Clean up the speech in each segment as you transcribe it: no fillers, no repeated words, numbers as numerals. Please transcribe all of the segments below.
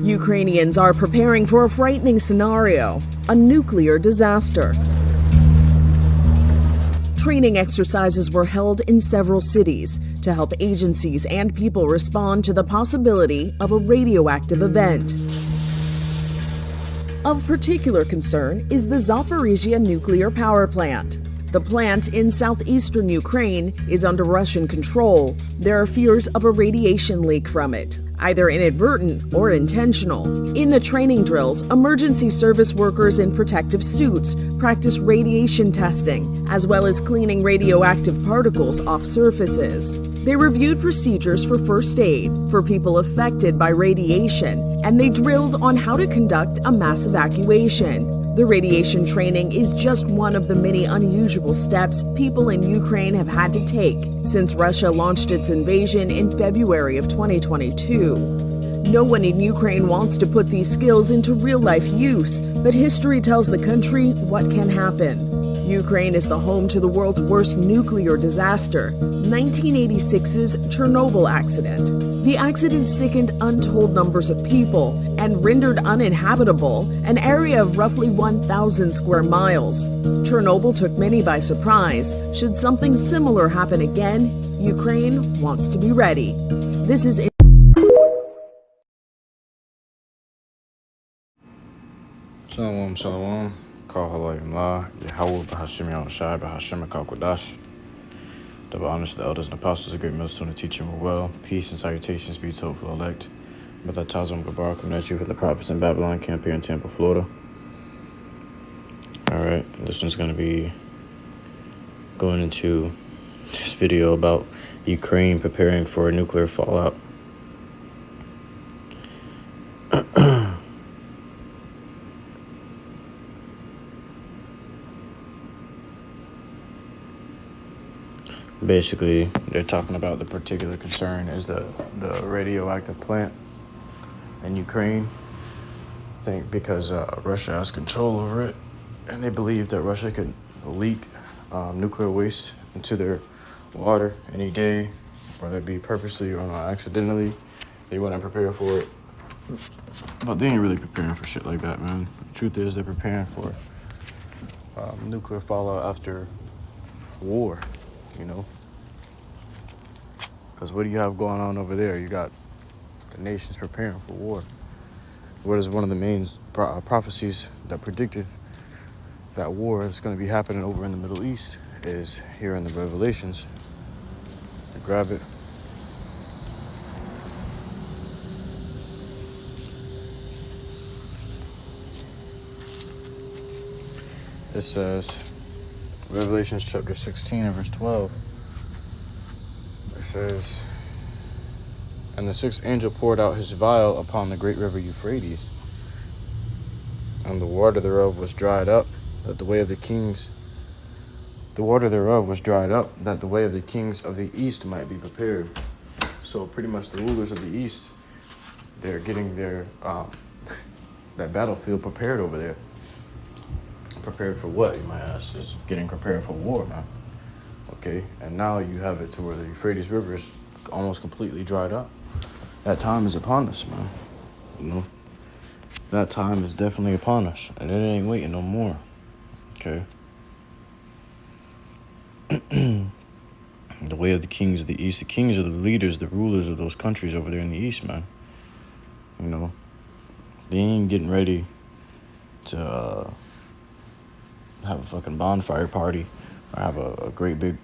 Ukrainians are preparing for a frightening scenario, a nuclear disaster. Training exercises were held in several cities to help agencies and people respond to the possibility of a radioactive event. Of particular concern is the Zaporizhzhia nuclear power plant. The plant in southeastern Ukraine is under Russian control. There are fears of a radiation leak from it, either inadvertent or intentional. In the training drills, emergency service workers in protective suits practice radiation testing, as well as cleaning radioactive particles off surfaces. They reviewed procedures for first aid for people affected by radiation, and they drilled on how to conduct a mass evacuation. The radiation training is just one of the many unusual steps people in Ukraine have had to take since Russia launched its invasion in February of 2022. No one in Ukraine wants to put these skills into real-life use, but history tells the country what can happen. Ukraine is the home to the world's worst nuclear disaster, 1986's Chernobyl accident. The accident sickened untold numbers of people and rendered uninhabitable an area of roughly 1,000 square miles. Chernobyl took many by surprise. Should something similar happen again, Ukraine wants to be ready. This is Shalom, shalom. HALALYAM, YAHAWAH, BAHASHAM, QADASH. Double honors to the elders and apostles, a great millstone to teach them well. Peace and salutations be to hopeful elect. But that Tazam Gabar coming at you from the prophets in Babylon camp here in Tampa, Florida. Alright, this one's going to be going into this video about Ukraine preparing for a nuclear fallout. Basically, they're talking about the particular concern is the radioactive plant in Ukraine. I think because Russia has control over it, and they believe that Russia could leak nuclear waste into their water any day, whether it be purposely or accidentally. They want to prepare for it. But they ain't really preparing for shit like that, man. The truth is they're preparing for nuclear fallout after war, you know. Because what do you have going on over there? You got the nations preparing for war. What is one of the main prophecies that predicted that war is going to be happening over in the Middle East is here in the Revelations. Grab it. It says, Revelations chapter 16 and verse 12. It says, and the sixth angel poured out his vial upon the great river Euphrates, and the water thereof was dried up, that the way of the kings, the water thereof was dried up, that the way of the kings of the east might be prepared. So pretty much the rulers of the east, they're getting their that battlefield prepared over there. Prepared for what, you might ask? Just getting prepared for war, man. Okay, and now you have it to where the Euphrates River is almost completely dried up. That time is upon us, man. You know, that time is definitely upon us, and it ain't waiting no more. Okay. The way of the kings of the east. The kings are the leaders, the rulers of those countries over there in the east, man. You know, they ain't getting ready to have a fucking bonfire party or have a great big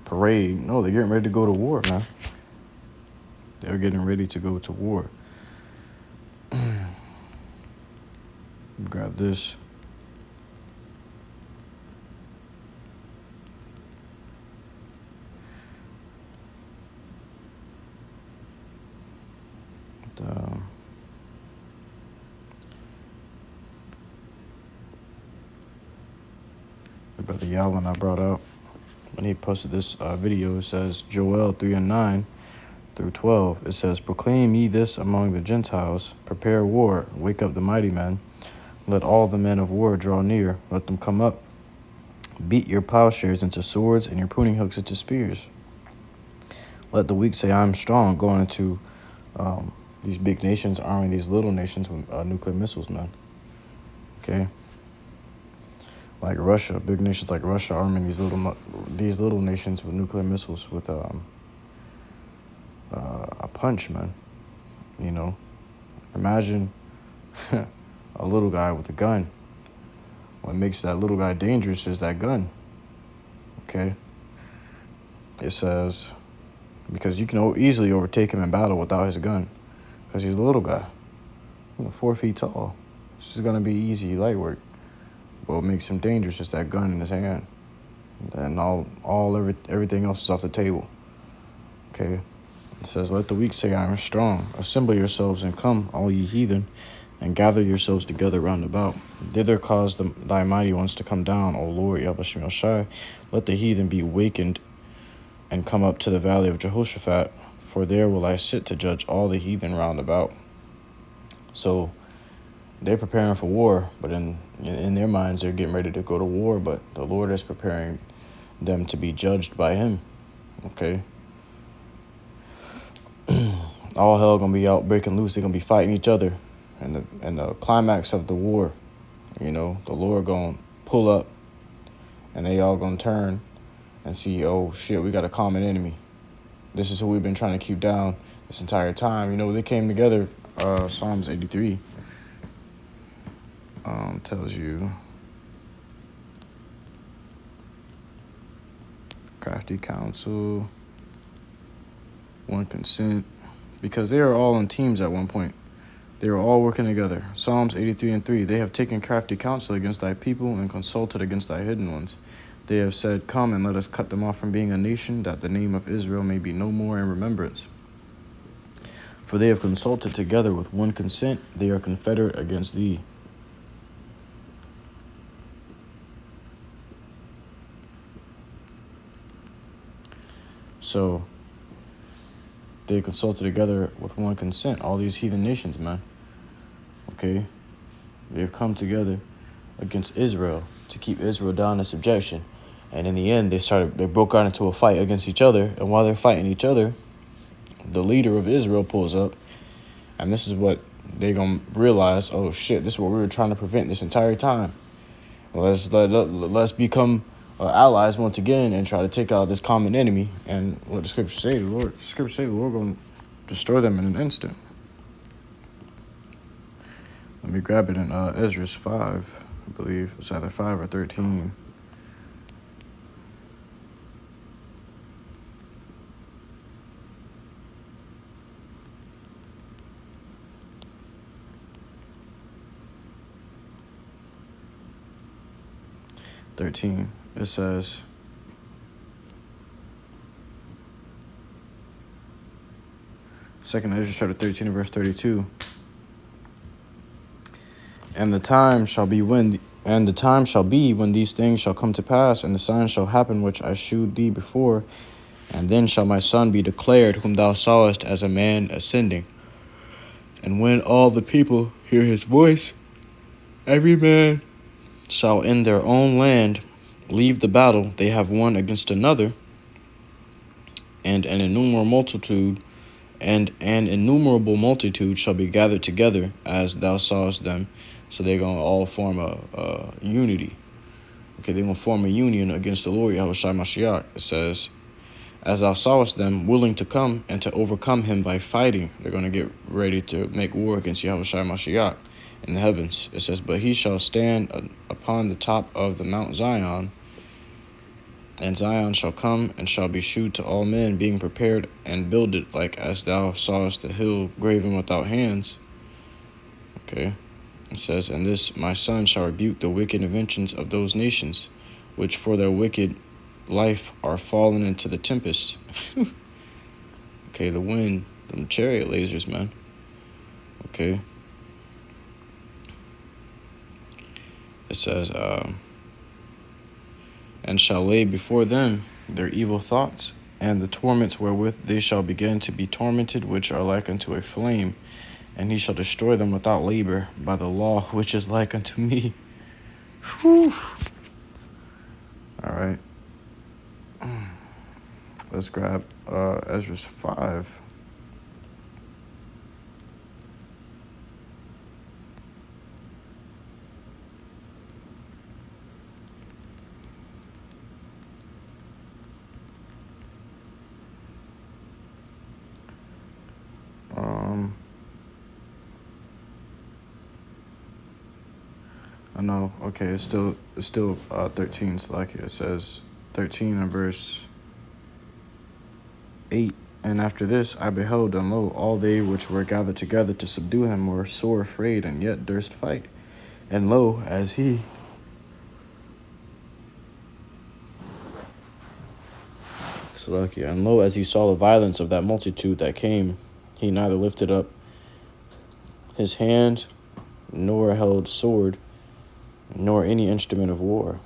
parade. No, they're getting ready to go to war, man. They're getting ready to go to war. Grab this. Brother Yalvin I brought out, when he posted this video, it says, Joel 3 and 9 through 12, it says, proclaim ye this among the Gentiles, prepare war, wake up the mighty men, let all the men of war draw near, let them come up, beat your plowshares into swords and your pruning hooks into spears. Let the weak say, I am strong, going into these big nations arming these little nations with nuclear missiles, man. Okay. Like Russia, big nations like Russia arming these little nations with nuclear missiles with a punch, man. You know, imagine a little guy with a gun. What makes that little guy dangerous is that gun. Okay. It says, because you can easily overtake him in battle without his gun, because he's a little guy, 4 feet tall. This is gonna be easy, light work. But what makes him dangerous is that gun in his hand, and everything else is off the table. Okay. It says, let the weak say, I am strong. Assemble yourselves and come, all ye heathen, and gather yourselves together round about. Thither cause thy mighty ones to come down, O Lord, YAHAWASHI. Let the heathen be wakened and come up to the valley of Jehoshaphat, for there will I sit to judge all the heathen round about. So they're preparing for war, but in their minds, they're getting ready to go to war, but the Lord is preparing them to be judged by him. Okay. All hell gonna be out breaking loose. They're gonna be fighting each other, and the climax of the war, the Lord gonna pull up, and they all gonna turn and see, oh shit, we got a common enemy. This is who we've been trying to keep down this entire time. They came together. Psalms 83 tells you crafty counsel, one consent, because they are all in teams at one point. They are all working together. Psalms 83:3, they have taken crafty counsel against thy people and consulted against thy hidden ones. They have said, come and let us cut them off from being a nation, that the name of Israel may be no more in remembrance. For they have consulted together with one consent. They are confederate against thee. So they consulted together with one consent, all these heathen nations, man. Okay? They've come together against Israel to keep Israel down in subjection. And in the end, they broke out into a fight against each other. And while they're fighting each other, the leader of Israel pulls up. And this is what they're going to realize, oh shit, this is what we were trying to prevent this entire time. Let's become allies once again and try to take out this common enemy. And what the scriptures say, the Lord going to destroy them in an instant. Let me grab it in Ezra's 5, I believe. It's either 5 or 13. It says, Second Ezra chapter 13 and verse 32. And the time shall be when these things shall come to pass, and the signs shall happen which I shewed thee before, and then shall my son be declared, whom thou sawest as a man ascending. And when all the people hear his voice, every man shall in their own land leave the battle they have won against another, and an innumerable multitude shall be gathered together as thou sawest them. So they're going to all form a unity. Okay, they're going to form a union against the Lord, Yahawashi Mashiach. It says, as thou sawest them willing to come and to overcome him by fighting, they're going to get ready to make war against Yahawashi Mashiach in the heavens. It says, but he shall stand upon the top of the Mount Zion, and Zion shall come and shall be shewed to all men, being prepared and builded, like as thou sawest the hill graven without hands. Okay. It says, and this my son shall rebuke the wicked inventions of those nations, which for their wicked life are fallen into the tempest. Okay, the wind, them chariot lasers, man. Okay. It says, and shall lay before them their evil thoughts, and the torments wherewith they shall begin to be tormented, which are like unto a flame. And he shall destroy them without labor by the law which is like unto me. Whew. All right. Let's grab Ezra's 5. no, okay, it's still 13. So like it says 13 in verse 8. And after this I beheld, and lo, all they which were gathered together to subdue him were sore afraid, and yet durst fight. And lo, as he and lo, as he saw the violence of that multitude that came, he neither lifted up his hand, nor held sword, nor any instrument of war.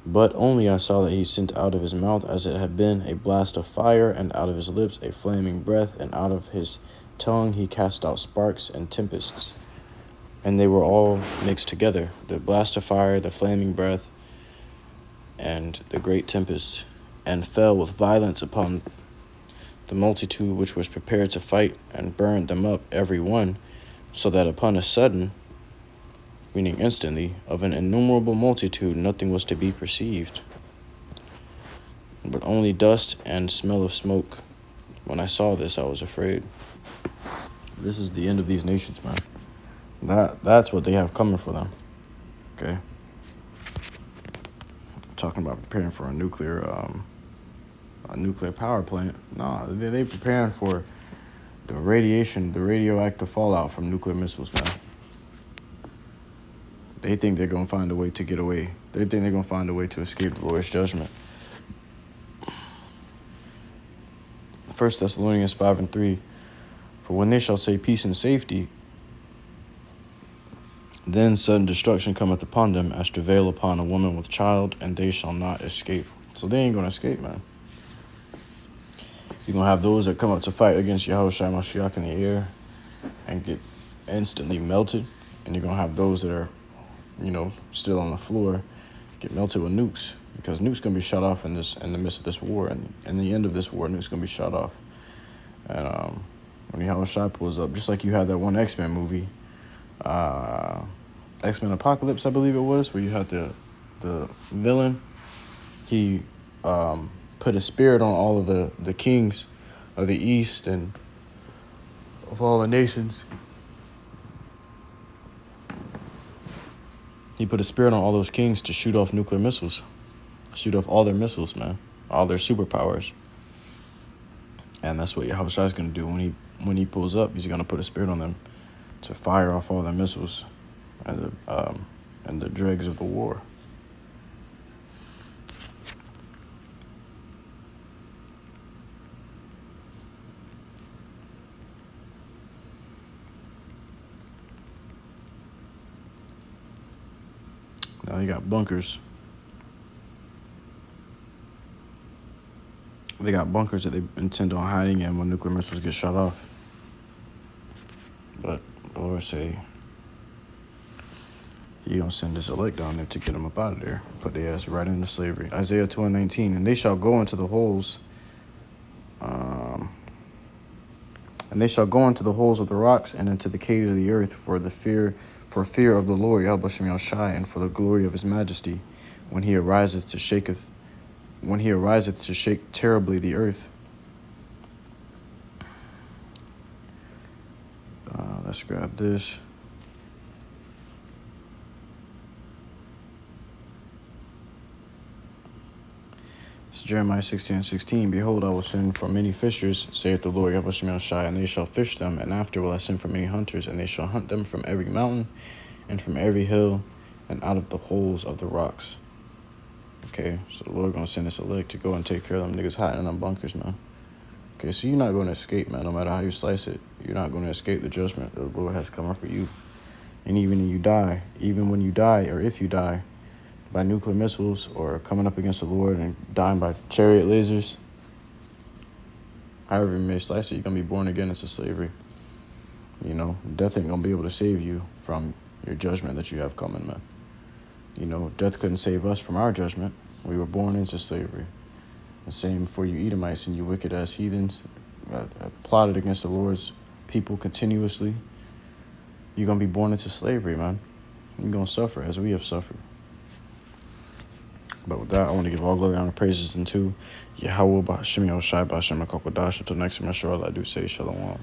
But only I saw that he sent out of his mouth as it had been a blast of fire, and out of his lips a flaming breath, and out of his tongue he cast out sparks and tempests. And they were all mixed together, the blast of fire, the flaming breath, and the great tempest, and fell with violence upon the multitude which was prepared to fight, and burned them up every one, so that upon a sudden, meaning instantly, of an innumerable multitude nothing was to be perceived, but only dust and smell of smoke. When I saw this, I was afraid. This is the end of these nations, man. That's what they have coming for them. Okay. Talking about preparing for a nuclear power plant. Nah, they preparing for the radiation, the radioactive fallout from nuclear missiles, man. They think they're going to find a way to get away. They think they're going to find a way to escape the Lord's judgment. 1 Thessalonians 5:3. For when they shall say peace and safety, then sudden destruction cometh upon them, as travail upon a woman with child, and they shall not escape. So they ain't going to escape, man. You're going to have those that come up to fight against Yahawashi Mashiach in the air and get instantly melted. And you're going to have those that are, still on the floor, get melted with nukes. Because nukes going to be shot off in the midst of this war. And in the end of this war, nukes going to be shot off. And when Yahawashi pulls up, just like you had that one X-Men movie, X-Men Apocalypse, I believe it was, where you had the villain. He put a spirit on all of the kings of the East and of all the nations. He put a spirit on all those kings to shoot off nuclear missiles. Shoot off all their missiles, man. All their superpowers. And that's what Yahawashi is going to do when he pulls up. He's going to put a spirit on them to fire off all their missiles and the dregs of the war. Now you got bunkers. They got bunkers that they intend on hiding in when nuclear missiles get shot off. But the Lord say, He gonna send this elect down there to get them up out of there. Put their ass right into slavery. Isaiah 2:19. And they shall go into the holes. And they shall go into the holes of the rocks and into the caves of the earth for fear of the Lord, YAHAWASHI, and for the glory of his majesty, when he ariseth to shake terribly the earth. Let's grab this. It's Jeremiah 16:16. Behold, I will send for many fishers, saith the Lord YAHAWASHI, and they shall fish them. And after will I send for many hunters, and they shall hunt them from every mountain and from every hill and out of the holes of the rocks. Okay, so the Lord going to send this elect to go and take care of them niggas hiding in them bunkers, man. Okay, so you're not going to escape, man. No matter how you slice it, you're not going to escape the judgment that the Lord has coming for you. And even when you die, or if you die, by nuclear missiles or coming up against the Lord and dying by chariot lasers, however you may slice it, you're going to be born again into slavery. Death ain't going to be able to save you from your judgment that you have coming, man. Death couldn't save us from our judgment. We were born into slavery. The same for you Edomites and you wicked-ass heathens that have plotted against the Lord's people continuously. You're going to be born into slavery, man. You're going to suffer as we have suffered. But with that, I want to give all glory, honor, praises unto Yahawah, BAHASHAM, YAHAWASHI, BAHASHAM, QADASH. Until next time, I do say shalom.